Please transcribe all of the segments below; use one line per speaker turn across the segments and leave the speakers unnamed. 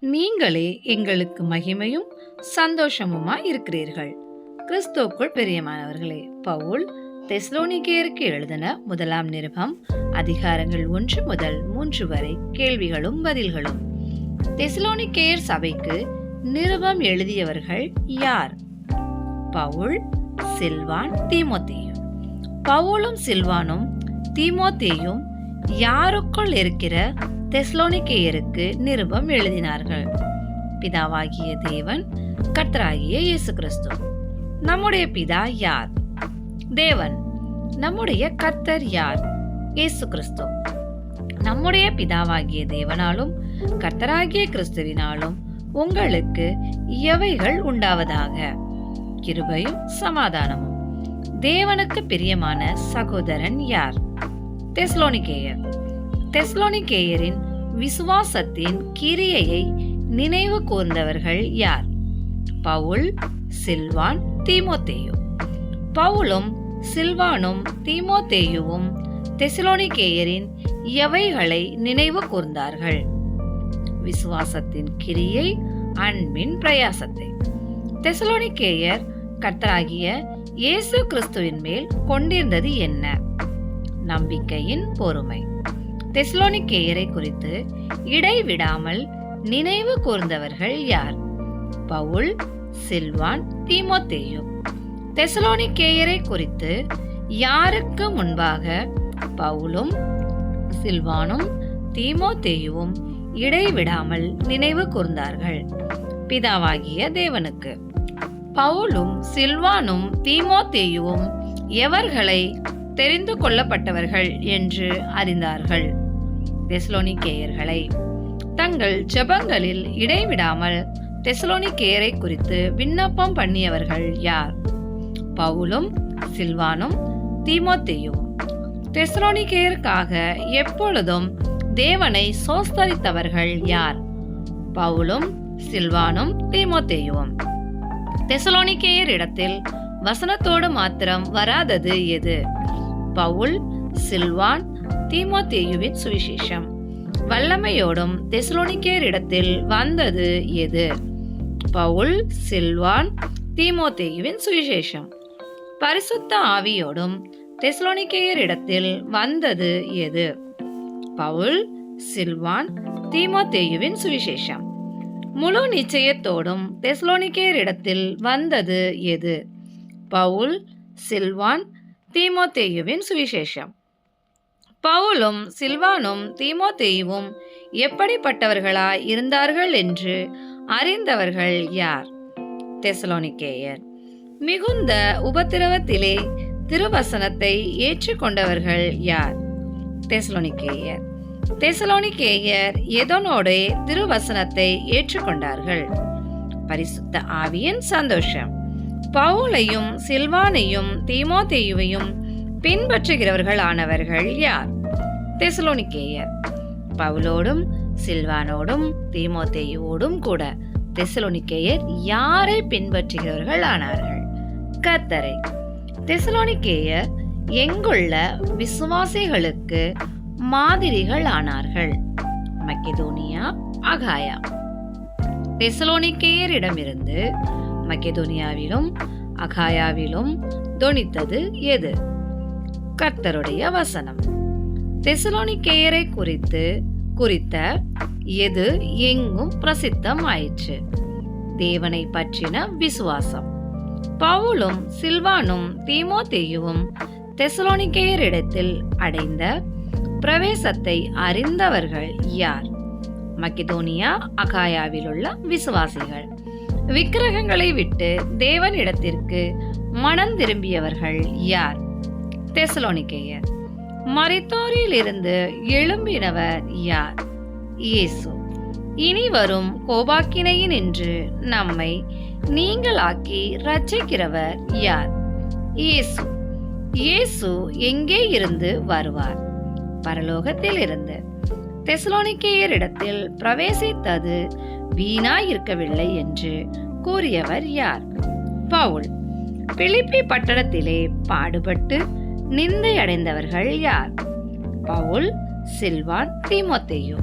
நீங்களே எங்களுக்கு மகிமையும் சந்தோஷமுமாய் இருக்கிறீர்கள். கிறிஸ்துவுக்குள் பிரியமானவர்களே, பவுல் தெசலோனிக்கேயருக்கு எழுதின 1 நிருபம் அதிகாரங்கள் 1 முதல் 3 வரை கேள்விகளும் பதில்களும். தெசலோனிக்கேயர் சபைக்கு நிருபம் எழுதியவர்கள் யார்? பவுல், சில்வான், தீமோத்தேயு. பவுலும் சில்வானும் தீமோத்தேயும் யாருக்குள் இருக்கிற தெசலோனிக்கேயருக்கு நிருபம் எழுதினார்கள். பிதாவாகிய தேவன், கர்த்தராகிய இயேசு கிறிஸ்து. நம்முடைய பிதா யார்? தேவன். நம்முடைய கர்த்தர் யார்? இயேசு கிறிஸ்து. நம்முடைய பிதாவாகிய தேவனாலும் கர்த்தராகிய கிறிஸ்துவினாலும் உங்களுக்கு எவைகள் உண்டாவதாக. கிருபையும் சமாதானமும். தேவனுக்கு பிரியமான சகோதரன் யார்? தெசலோனிக்கேயர். தெசலோனிக்கேயரின் விசுவாசத்தின் கிரியையை நினைவு கூர்ந்தவர்கள் யார்? பவுல், சில்வான், தீமோத்தேயு. பவுலும் சில்வானும் தீமோத்தேயுவும் தெசலோனிக்கேயரின் எவைகளை நினைவு கூர்ந்தார்கள்? விசுவாசத்தின் கிரியை, அன்பின் பிரயாசத்தை. தெசலோனிக்கேயர் கர்த்தராகிய இயேசு கிறிஸ்துவின் மேல் கொண்டிருந்தது என்ன? நம்பிக்கையின் பொறுமை. தெசலோனிக்கேயரை குறித்து இடைவிடாமல் நினைவு கூர்ந்தவர்கள் யார்? பவுல், சில்வான், தீமோத்தேயு. தெசலோனிக்கேயரை குறித்து யாருக்கு முன்பாக பவுலும் சில்வானும் தீமோத்தேயுவும் இடைவிடாமல் நினைவு கூர்ந்தார்கள்? பிதாவாகிய தேவனுக்கு. பவுலும் சில்வானும் தீமோத்தேயுவும் எவர்களை தெரிந்து கொள்ளப்பட்டவர்கள் என்று அறிந்தார்கள்? தெசலோனிக்கேயர்களை. தங்கள் ஜெபங்களில் இடைவிடாமல் தெசலோனிக்கேயரை குறித்து விண்ணப்பம் பண்ணியவர்கள் யார்? பவுலும் சில்வானும் தீமோத்தேயுவும். தெசலோனிக்கேயருக்காக எப்பொழுதும் தேவனை சோஸ்தரித்தவர்கள் யார்? பவுலும் சில்வானும் தீமோத்தேயுவும். தெசலோனிக்கேயர் இடத்தில் வசனத்தோடு மாத்திரம் வராதது எது? பவுல், சில்வான், தீமோத்தேயுவின் சுவிசேஷம். வல்லமையோடும் தெசலோனிக்கேயர் இடத்தில் வந்தது எது? பவுல், சில்வான், தீமோத்தேயுவின் சுவிசேஷம். பரிசுத்த ஆவியோடும் தெசலோனிக்கேயர் இடத்தில் வந்தது எது? பவுல், சில்வான், தீமோத்தேயுவின் சுவிசேஷம். முழு நிச்சயத்தோடும் தெசலோனிக்கேயர் இடத்தில் வந்தது எது? பவுல், சில்வான், தீமோத்தேயுவின் சுவிசேஷம். பவுலும் சில்வானும் தீமோத்தேயுவும் எப்படிப்பட்டவர்களாய் இருந்தார்கள் என்று அறிந்தவர்கள் யார்? தெசலோனிக்கேயர். மிகுந்த உபத்திரவத்திலே திருவசனத்தை ஏற்றுக்கொண்டவர்கள் யார்? தெசலோனிக்கேயர். தெசலோனிக்கேயர் எதனோடே திருவசனத்தை ஏற்றுக்கொண்டார்கள்? பரிசுத்த ஆவியின் சந்தோஷம். பவுலையும் சில்வானையும் தீமோத்தேயுவையும் பின்பற்றுகிறவர்கள் ஆனவர்கள் யார்? தெசலோனிக்கேயர். பவுலோடும் சில்வானோடும் தீமோத்தேயுவோடும் கூட தெசலோனிக்கேயர் யாரை பின்பற்றுகிறவர்கள் ஆனார்கள்? கர்த்தரை. தெசலோனிக்கேயர் எங்குள்ள விசுவாசிகளுக்கு மாதிரிகள் ஆனார்கள்? மக்கெதோனியா, அகாயா. தெசலோனிக்கேயரிடமிருந்து மக்கெதோனியாவிலும் அகாயாவிலும் தொனித்தது எது? கர்த்தருடைய வசனம். தெசலோனிக்கேயரை குறித்த எது எங்கும் பிரசித்தம் ஆயிற்று? தேவனை பற்றின விசுவாசம். பவுலும் சில்வானும் தீமோத்தேயுவும் தெசலோனிக்கேயரிடத்தில் அடைந்த பிரவேசத்தை அறிந்தவர்கள் யார்? மக்கெதோனியா, அகாயாவிலுள்ள விசுவாசிகள். விக்கிரகங்களை விட்டு தேவனிடத்திற்கு மனம் திரும்பியவர்கள் யார்? தெசலோனிக்கேயர். மரித்தோரில் இருந்து எழும்பினவர் யார்? இயேசு. இனி வரும் கோபாக்கினையினின்று நம்மை நீங்களாக்கி ரட்சிக்கிறவர் யார்? இயேசு. இயேசு எங்கே இருந்து வருவார்? பரலோகத்தில் இருந்து. தெசலோனிக்கேயரிடத்தில் பிரவேசித்தது வீணாயிருக்கவில்லை என்று கூறியவர் யார்? பவுல். பிலிப்பி பட்டணத்திலே பாடுபட்டு நிந்தை அடைந்தவர்கள் யார்? பவுல், சில்வான், தீமோத்தேயு.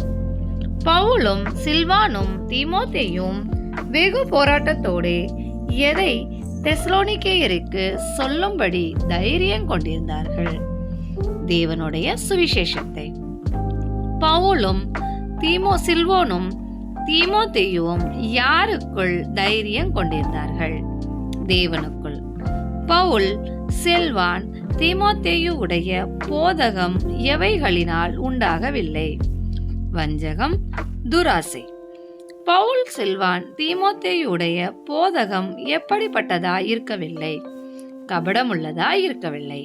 பவுலும் சில்வானும் தீமோத்தேயும் வெகு போராட்டத்தோடு எதை தெசலோனிக்கேயருக்கு சொல்லும்படி தைரியம் கொண்டிருந்தார்கள். தேவனுடைய சுவிசேஷத்தை. பவுலும் சில்வானும் தீமோத்தேயுவும் யாருக்குள் தைரியம் கொண்டிருந்தார்கள்? தேவனுக்குள். பவுல் சில்வான் தீமோத்தேயுவுடைய போதகம் எவைகளினால் உண்டாகவில்லை? வஞ்சகம், துராசை. பவுல் சில்வான் தீமோத்தேயுடைய போதகம் எப்படிப்பட்டதாய் இருக்கவில்லை? கபடமுள்ளதாய் இருக்கவில்லை.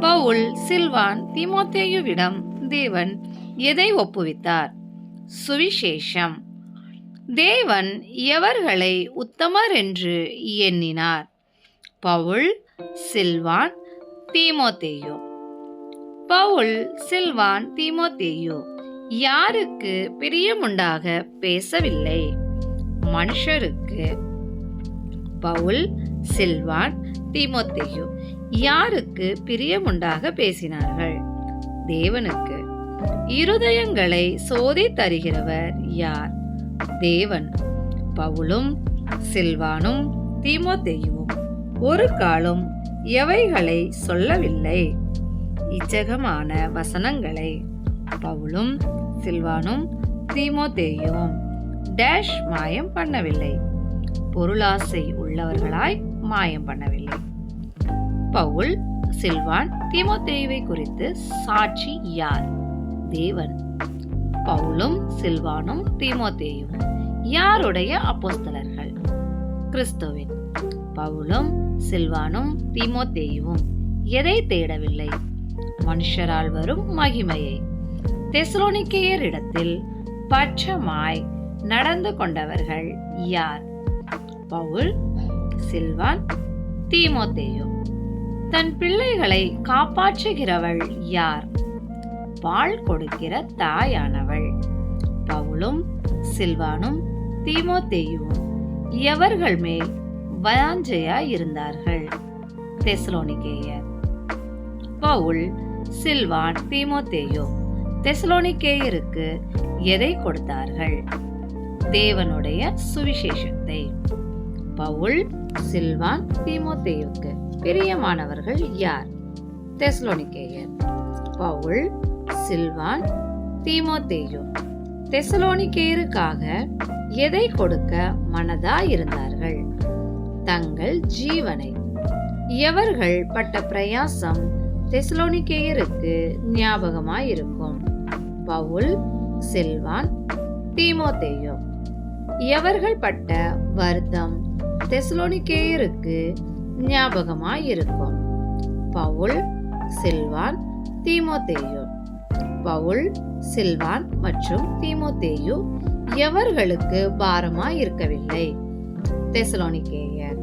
பவுல் சில்வான் தீமோத்தேயுவிடம் தேவன் எதை ஒப்புவித்தார்? சுவிசேஷம். தேவன் எவர்களை உத்தமர் என்று எண்ணினார்? பவுல், சில்வான், தீமோத்தேயு. பவுல், சில்வான், தீமோத்தேயு யாருக்கு பிரியமுண்டாக பேசவில்லை? மனுஷருக்கு. பவுல், சில்வான், தீமோத்தேயு யாருக்கு பிரியமுண்டாக பேசினார்கள்? தேவனுக்கு. இருதயங்களை சோதித்தருகிறவர் யார்? தேவன். பவுலும் சில்வானும் தீமோத்தேயுவும் ஒரு காலம் எவைகளை சொல்லவில்லை? இச்சகமான வசனங்களை. பவுலும் சில்வானும் தீமோத்தேயுவும் டேஷ் மாயம் பண்ணவில்லை. பொருளாசை உள்ளவர்களாய் மாயம் பண்ணவில்லை. பவுல், சில்வான், தீமோத்தேயுவை குறித்து சாட்சி யார்? தேவன். பவுலும் சில்வானும் தீமோத்தேயுவும் யாருடைய அப்போஸ்தலர்கள்? கிறிஸ்துவின். பவுலும் சில்வானும் தீமோத்தேயுவும் எதை தேடவில்லை? மனுஷரால் வரும் மகிமையை. தெசலோனிக்கேயரிடத்தில் பட்சமாய் நடந்து கொண்டவர்கள் யார்? பவுல், சில்வான், தீமோத்தேயு. தன் பிள்ளைகளை காப்பாற்றுகிறவள் யார்? பால் கொடுக்கிற தாயானவள். பவுலும் சில்வானும் தீமோத்தேயுவும் எவர்கள் மேல் வாஞ்சையாய் இருந்தார்கள்? தெசலோனிக்கேயர். பவுல், சில்வான், தீமோத்தேயு தெசலோனிக்கேயருக்கு எதை கொடுத்தார்கள்? தேவனுடைய சுவிசேஷத்தை. பவுல், சில்வான், தீமோத்தேயுக்கு பிரியமானவர்கள் யார்? தெசலோனிக்கேயர். பவுல், சில்வான், தீமோத்தேயு தெசலோனிக்கேயருக்காக எதை கொடுக்க மனதாயிருந்தார்கள்? தங்கள் ஜீவனை. எவர்கள் பட்ட பிரயாசம் தெசலோனிக்கேயருக்கு ஞாபகமாயிருக்கும்? பவுல், சில்வான், தீமோத்தேயு. எவர்கள் பட்ட வருத்தம் தெசலோனிக்கேயருக்கு ஞாபகமாயிருக்கும்? பவுல், சில்வான், தீமோத்தேயு. பவுல், சில்வான் மற்றும் தீமோத்தேயு எவர்களுக்கு பாரமாய் இருக்கவில்லை? தெசலோனிக்கேயர்.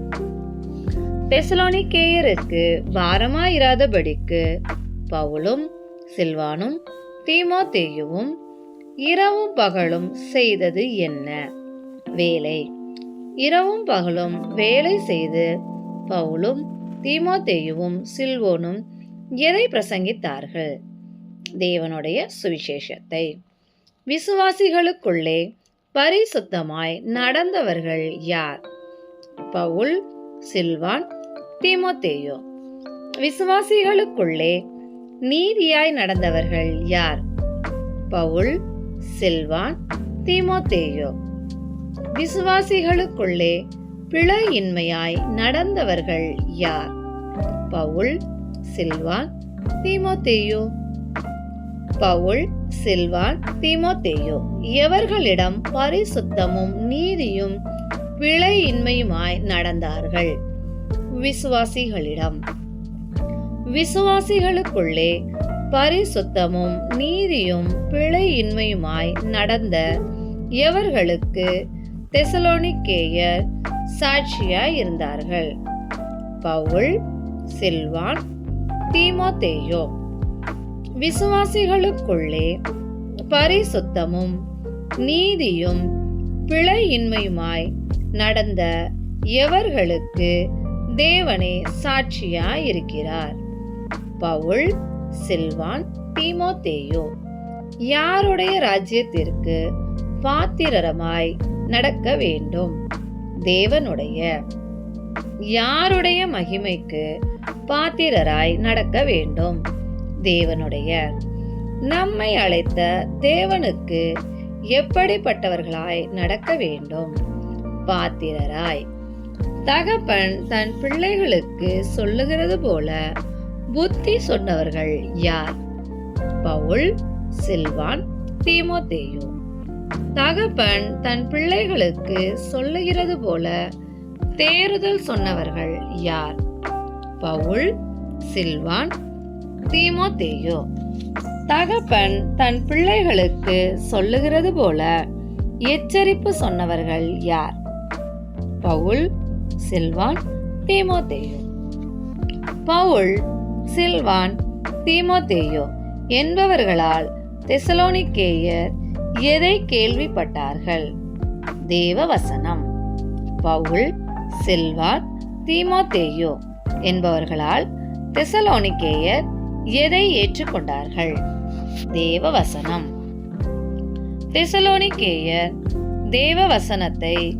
தெசலோனிக்கேயருக்கு பாரமாயிராதபடிக்கு பவுலும் சில்வானும் தீமோத்தேயுவும் இரவும் பகலும் செய்தது என்ன? வேலை. இரவும் பகலும் வேலை செய்து பவுலும் தீமோத்தேயுவும் சில்வானும் எதை பிரசங்கித்தார்கள்? தேவனுடைய சுவிசேஷத்தை. விசுவாசிகளுக்குள்ளே பரிசுத்தமாய் நடந்தவர்கள் யார்? பவுல், சில்வான், தீமோத்தேயு. விசுவாசிகளுக்குள்ளே நீதியாய் நடந்தவர்கள் யார்? பவுல், சில்வான், தீமோத்தேயு. விசுவாசிகளுக்குள்ளே பிழையின்மையாய் நடந்தவர்கள் யார்? பவுல், சில்வான், தீமோத்தேயு. பவுல், சில்வான், தீமோத்தேயு எவர்களிடம் பரிசுத்தமும் நீதியும் பிழையின்மையுமாய் நடந்தார்கள்? விசுவாசிகளிடம். விசுவாசிகளுக்குள்ளே பரிசுத்தமும் நீதியும் பிழையின்மையுமாய் நடந்த எவர்களுக்கு தெசலோனிக்கேயர் சாட்சியாய் இருந்தார்கள்? பவுல், சில்வான், தீமோத்தேயு. விசுவாசிகளுக்குள்ளே பரிசுத்தமும் நீதியும் பிழையின்மையுமாய் நடந்த எவர்களுக்கு தேவனே சாட்சியாய் இருக்கிறார்? பவுல், சில்வான், தீமோத்தேயு. யாருடைய ராஜ்யத்திற்கு பாத்திரமாய் நடக்க வேண்டும்? தேவனுடைய. யாருடைய மகிமைக்கு பாத்திரராய் நடக்க வேண்டும்? தேவனுடைய. நம்மை அழைத்த தேவனுக்கு எப்படிப்பட்டவர்களாய் நடக்க வேண்டும்? பாத்திரராய். தகப்பன் தன் பிள்ளைகளுக்கு சொல்லுகிறது போல புத்தி சொன்னவர்கள் யார்? பவுல், சில்வான், தீமோத்தேயு. தகப்பன் தன் பிள்ளைகளுக்கு சொல்லுகிறது போல தேறுதல் சொன்னவர்கள் யார்? பவுல், சில்வான், தீமோத்தேயு. தகப்பன் தன் பிள்ளைகளுக்கு சொல்லுகிறது போல எச்சரிப்பு சொன்னவர்கள் யார்? பவுல், சில்வான், தீமோத்தேயு. பவுல், சில்வான், தீமோத்தேயு என்பவர்களால் தெசலோனிக்கேயர் எதை கேள்விப்பட்டார்கள்? தேவ வசனம். பவுல், சில்வான், தீமோத்தேயு என்பவர்களால் தெசலோனிக்கேயர் எதை ஏற்றுக்கொண்டார்கள்? தேவ வசனம். தெசலோனிக்கேயர் தேவ வசனத்தை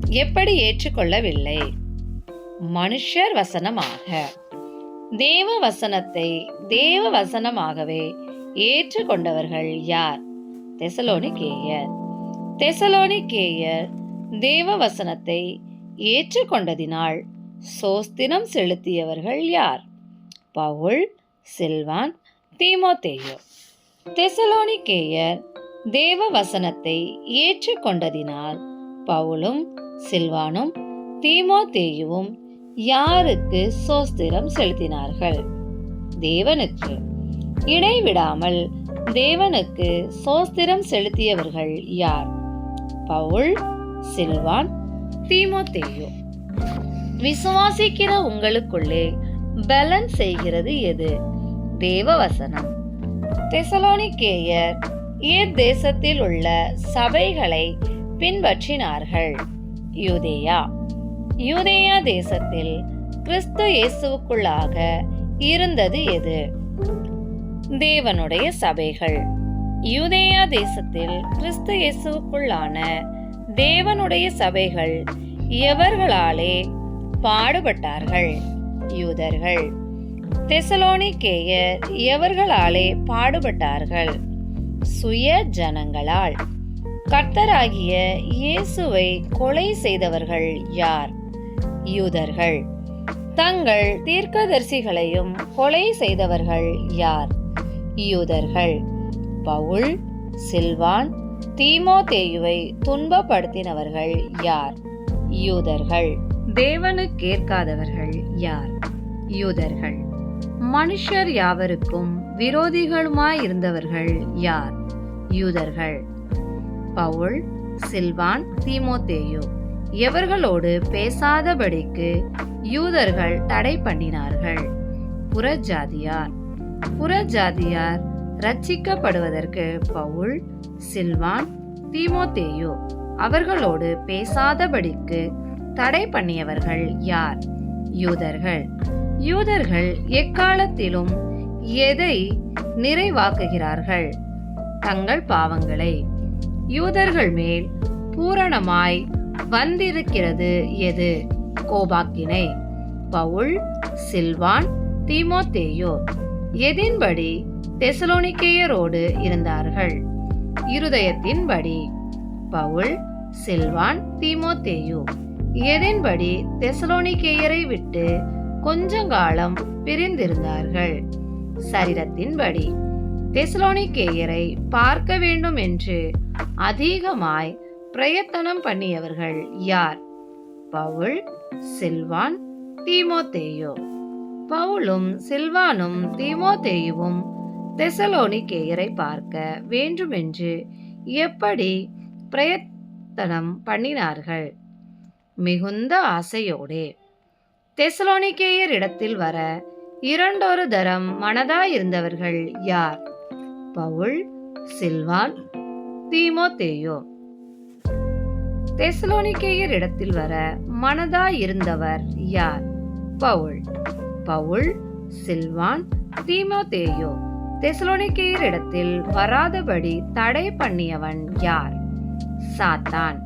எப்படி ஏற்றுக்கொள்ளவில்லை? மனுஷர் வசனமாக. தேவ வசனத்தை தேவ வசனமாகவே ஏற்றுக்கொண்டவர்கள் யார்? தெசலோனிக்கேயர். தெசலோனிக்கேயர் தேவ வசனத்தை ஏற்றுக்கொண்டதினால் சோஸ்திரம் செலுத்தியவர்கள் யார்? பவுல், சில்வான், தீமோத்தேயு. தெசலோனிக்கேயர் தேவ வசனத்தை ஏற்றுக்கொண்டதினால் பவுலும், சில்வானும், தீமோத்தேயுவும் யாருக்கு சோஸ்திரம் செலுத்தினார்கள்? தேவனுக்கு. இடைவிடாமல் தேவனுக்கு சோஸ்திரம் செலுத்தியவர்கள் யார்? பவுல், சில்வான், தீமோத்தேயு. விசுவாசிக்கிற உங்களுக்குள்ளே பலன் செய்கிறது எது? தேவ வசனம். தெசலோனிக்கேயர் தேசத்தில் உள்ள சபைகளை பின்பற்றினார்கள். யூதேயா. யூதேயா தேசத்தில் கிறிஸ்து இயேசுவுக்குள்ளாக இருந்தது எது? தேவனுடைய சபைகள். யூதேயா தேசத்தில் கிறிஸ்து இயேசுவுக்குள்ளான தேவனுடைய சபைகள் எவர்களாலே பாடுபட்டார்கள்? யூதர்கள். தெசலோனிக்கேயர் எவர்களாலே பாடுபட்டார்கள்? சுய ஜனங்களால். கர்த்தராகிய இயேசுவை கொலை செய்தவர்கள் யார்? யூதர்கள். தங்கள் தீர்க்கதரிசிகளையும் கொலை செய்தவர்கள் யார்? யூதர்கள். பவுல், சில்வான், தீமோத்தேயுவை துன்பப்படுத்தினவர்கள் யார்? யூதர்கள். தேவனுக்கேற்காதவர்கள் யார்? யூதர்கள். மனுஷர் யாவருக்கும் விரோதிகளுமாயிருந்தவர்கள் யார்? யூதர்கள். பவுல், சில்வான், தீமோத்தேயு எவர்களோடு பேசாதபடிக்கு யூதர்கள் தடை பண்ணினார்கள்? புறஜாதியார். புறஜாதியார் ரட்சிக்கப்படுவதற்கு பவுல், சில்வான், தீமோத்தேயு அவர்களோடு பேசாதபடிக்கு தடை பண்ணியவர்கள் யார்? யூதர்கள். யூதர்கள் எக்காலத்திலும் எதை நிறைவாக்குகிறார்கள்? தங்கள் பாவங்களை. யூதர்கள் மேல் பூரணமாய் வந்திருக்கிறது எது? கோபாக்கினை. பவுல், சில்வான், தீமோத்தேயு எதின்படி தெசலோனிக்கேயரோடு இருந்தார்கள்? இருதயத்தின்படி. பவுல், சில்வான், தீமோத்தேயு எதின்படி தெசலோனிக்கேயரை விட்டு கொஞ்சங்காலம் பிரிந்திருந்தார்கள்? சரீரத்தின்படி. தெசலோனிக்கேயரை பார்க்க வேண்டும் என்று அதிகமாய் பிரயத்தனம் பண்ணியவர்கள் யார்? பவுல், சில்வான், தீமோத்தேயு. பவுலும், சில்வானும், தீமோத்தேயுவும் தெசலோனிக்கேயரை பார்க்க வேண்டுமென்று எப்படி பிரயத்தனம் பண்ணினார்கள்? மிகுந்த ஆசையோடே. தெசலோனிக்கேயர் இடத்தில் வர இரண்டொரு தரம் மனதாயிருந்தவர்கள் யார்? பவுல், சில்வான், தீமோத்தேயு. தெசலோனிக்கேயர் இடத்தில் வர மனதாயிருந்தவர் யார்? பவுல். பவுல், சில்வான், தீமோத்தேயு தெசலோனிக்கேயரிடத்தில் வராதபடி தடை பண்ணியவன் யார்? சாத்தான்.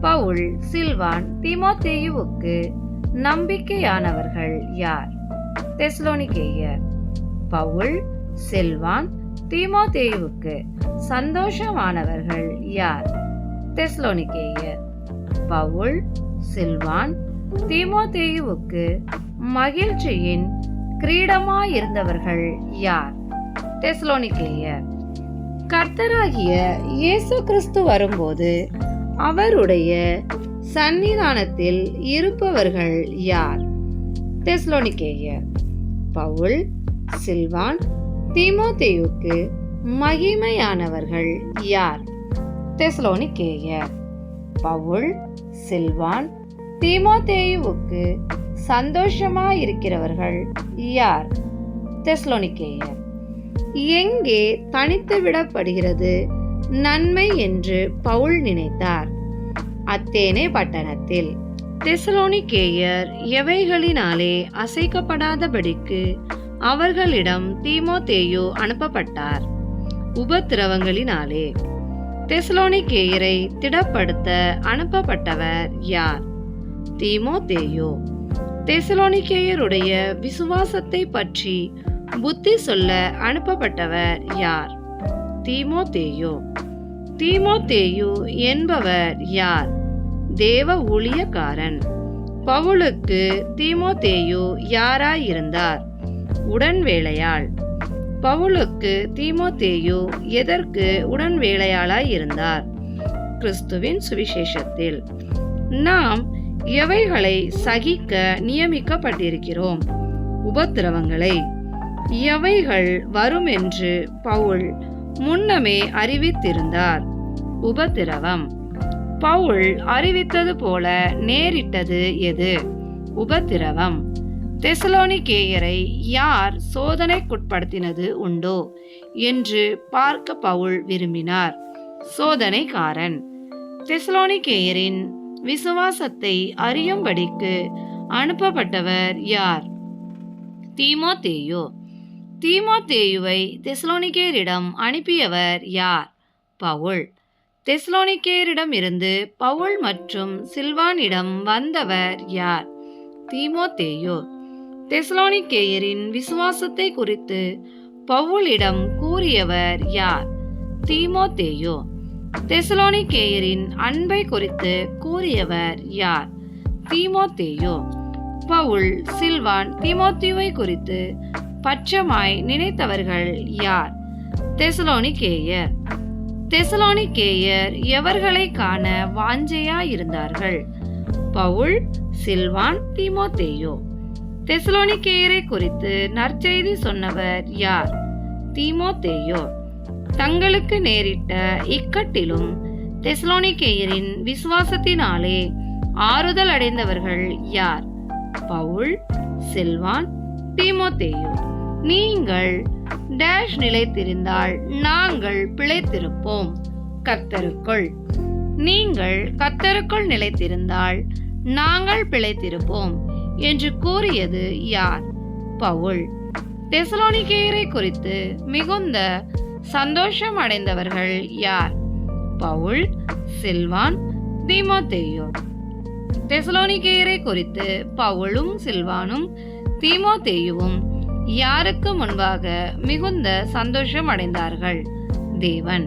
பவுல், சில்வான், தீமோத்தேயுவுக்கு நம்பிக்கையானவர்கள் யார்? தெசலோனிக்கேயர். பவுல், சில்வான், தீமோத்தேயுவுக்கு சந்தோஷமானவர்கள் யார்? தெசலோனிக்கேயர். பவுல், சில்வான், தீமோத்தேயுவுக்கு மகிழ்ச்சியின் கிரீடமாயிருந்தவர்கள் யார்? தெசலோனிக்கேயர். கர்த்தராகிய இயேசு கிறிஸ்து வரும்போது அவருடைய சன்னிதானத்தில் இருப்பவர்கள் யார்? தெசலோனிக்கேயர். பவுல், சில்வான், தீமோத்தேயுவுக்கு மகிமையானவர்கள் யார்? தெசலோனிக்கேயர். பவுல், சில்வான், தீமோத்தேயுவுக்கு சந்தோஷமாயிருக்கிறவர்கள் யார்? தெசலோனிக்கேயர். எங்கே தனித்து விடப்படுகிறது நன்மை என்று பவுல் நினைத்தார்? அத்தேனே பட்டணத்தில். தெசலோனிக்கேயர் எவைகளினாலே அசைக்கப்படாதபடிக்கு அவர்களிடம் தீமோத்தேயு அனுப்பப்பட்டார்? உபத்திரவங்களினாலே. தெசலோனிக்கேயரை திடப்படுத்த அனுப்பப்பட்டவர் யார்? தீமோத்தேயு. தெசலோனிக்கேயருடைய விசுவாசத்தை பற்றி புத்தி சொல்ல அனுப்பப்பட்டவர் யார்? தீமோத்தேயு. தீமோத்தேயு என்பவர் யார்? தேவ ஊழியக்காரன். பவுலுக்கு தீமோத்தேயு யாராயிருந்தார்? உடன் வேலையாள். பவுலுக்கு தீமோத்தேயு எதற்கு உடன் வேலையாளாய் இருந்தார்? கிறிஸ்துவின் சுவிசேஷத்தில். நாம் எவைகளை சகிக்க நியமிக்கப்பட்டிருக்கிறோம்? உபத்திரவங்களை. எவைகள் வரும் என்று பவுல் முன்னமே அறிவித்திருந்தார்? உபத்திரவம். பவுல் அறிவித்தது போல நேரிட்டது எது? உபத்திரவம். தெசலோனிக்கேயரை யார் சோதனைக்குட்படுத்தினது உண்டோ என்று பார்க்க பவுல் விரும்பினார். சோதனைக்காரன். தெசலோனிக்கேயரின் விசுவாசத்தை அறியும்படிக்கு அனுப்பப்பட்டவர் யார்? தீமோத்தேயு. தீமோத்தேயுவை தெசலோனிக்கேயரிடம் அனுப்பியவர் யார்? பவுல். தெசலோனிக்கேயரிடம் இருந்து பவுல் மற்றும் சில்வானிடம் வந்தவர் யார்? தீமோத்தேயு. தெசலோனிக்கேயரின் விசுவாசத்தை குறித்து பவுலிடம் கூறியவர் யார்? தீமோத்தேயு. தெசலோனிக்கேயரின் அன்பை குறித்து கூறியவர் யார்? தீமோத்தேயு. பவுல், சில்வான், தீமோத்தேயுவை குறித்து பட்சமாய் நினைத்தவர்கள் யார்? தெசலோனிக்கேயர். தெசலோனிக்கேயர் எவர்களை காண வாஞ்சையாயிருந்தார்கள்? பவுல், சில்வான், தீமோத்தேயு. தெசலோனிக்கேயரை குறித்து நற்செய்தி சொன்னவர் யார்? தீமோத்தேயு. தங்களுக்கு நேரிட்ட இக்கட்டிலும் தெசலோனிக்கேயரின் விசுவாசத்தினாலே ஆறுதல் அடைந்தவர்கள் யார்? பவுல், சில்வான், தீமோத்தேயு. நீங்கள் டேஷ் நிலைத்திருந்தால் நாங்கள் பிழைத்திருப்போம் கர்த்தருக்குள். நீங்கள் கர்த்தருக்குள் நிலைத்திருந்தால் நாங்கள் பிழைத்திருப்போம் என்று கூறியது யார்? பவுல். தெசலோனிக்கேயரை குறித்து மிகுந்த சந்தோஷம் அடைந்தவர்கள் யார்? பவுல், சில்வான், தீமோத்தேயு. தெசலோனிக்கேயரை குறித்து பவுலும், சில்வானும், தீமோத்தேயுவும் யாருக்கு முன்பாக மிகுந்த சந்தோஷம் அடைந்தார்கள்? தேவன்.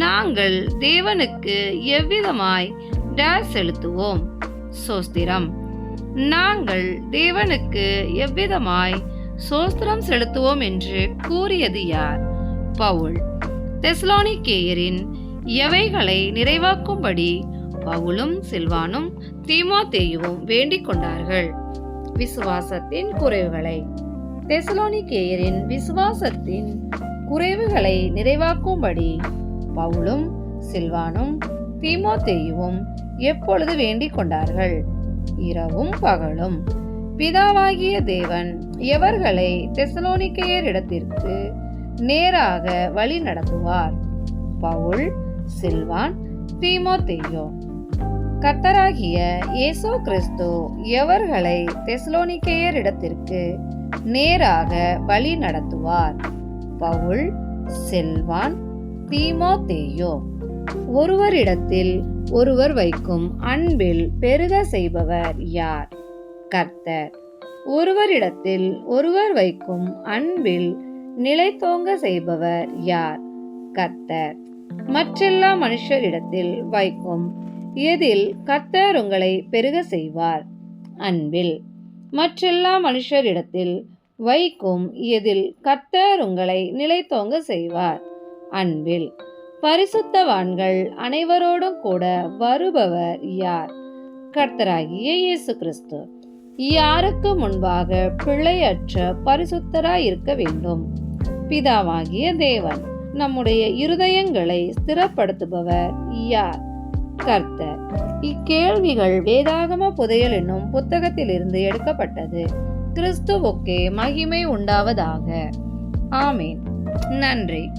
நாங்கள் தேவனுக்கு எவ்விதமாய் டேஷ் செலுத்துவோம்? சோஸ்திரம். நாங்கள் தேவனுக்கு எவ்விதமாய் சோஸ்திரம் செலுத்துவோம் என்று கூறியது யார்? பவுல். தெசலோனிக்கேயரின் எவைகளை நிறைவாக்கும்படி பவுலும், சில்வானும், தீமோத்தேயுவும் வேண்டிக் கொண்டார்கள்? விசுவாசத்தின் குறைவுகளை. தெசலோனிக்கேயரின் விசுவாசத்தின் குறைவுகளை நிறைவாக்கும்படி பவுலும், சில்வானும், தீமோத்தேயுவும் எப்பொழுது வேண்டிக் கொண்டார்கள்? இரவும் பகலும். பிதாவாகிய தேவன் எவர்களை தெசலோனிக்கேயரிடத்திற்கு நேராக வழி நடத்துவார்? பவுல், சில்வான், தீமோத்தேயு. கர்த்தராகிய இயேசு கிறிஸ்து எவர்களை தெசலோனிக்கேயரிடத்திற்கு நேராக வழி நடத்துவார்? பவுல், சில்வான், தீமோத்தேயு. ஒருவரிடத்தில் ஒருவர் வைக்கும் அன்பில் பெருக செய்பவர் யார்? கர்த்தர். ஒருவரிடத்தில் ஒருவர் வைக்கும் அன்பில் நிலைத்தோங்க செய்பவர் யார்? கர்த்தர். மற்றெல்லா மனுஷரிடத்தில் வைக்கும் எதில் கர்த்தர் உங்களை பெருக செய்வார்? அன்பில். மற்றெல்லா மனுஷரிடத்தில் வைக்கும் எதில் கர்த்தர் உங்களை நிலைத்தோங்க செய்வார்? அன்பில். பரிசுத்தவான்கள் அனைவரோடும் கூட வருபவர் யார்? கர்த்தராகிய இயேசு கிறிஸ்து. யாருக்கு முன்பாக பிழையற்ற பரிசுத்தராய் இருக்க வேண்டும்? பிதாவாகிய தேவன். நம்முடைய இருதயங்களை ஸ்திரப்படுத்துபவர் யார்? கர்த்தர். இக்கேள்விகள் வேதாகம புதையல் என்னும் புத்தகத்திலிருந்து எடுக்கப்பட்டது. கிறிஸ்துவுக்கே மகிமை உண்டாவதாக. ஆமேன். நன்றி.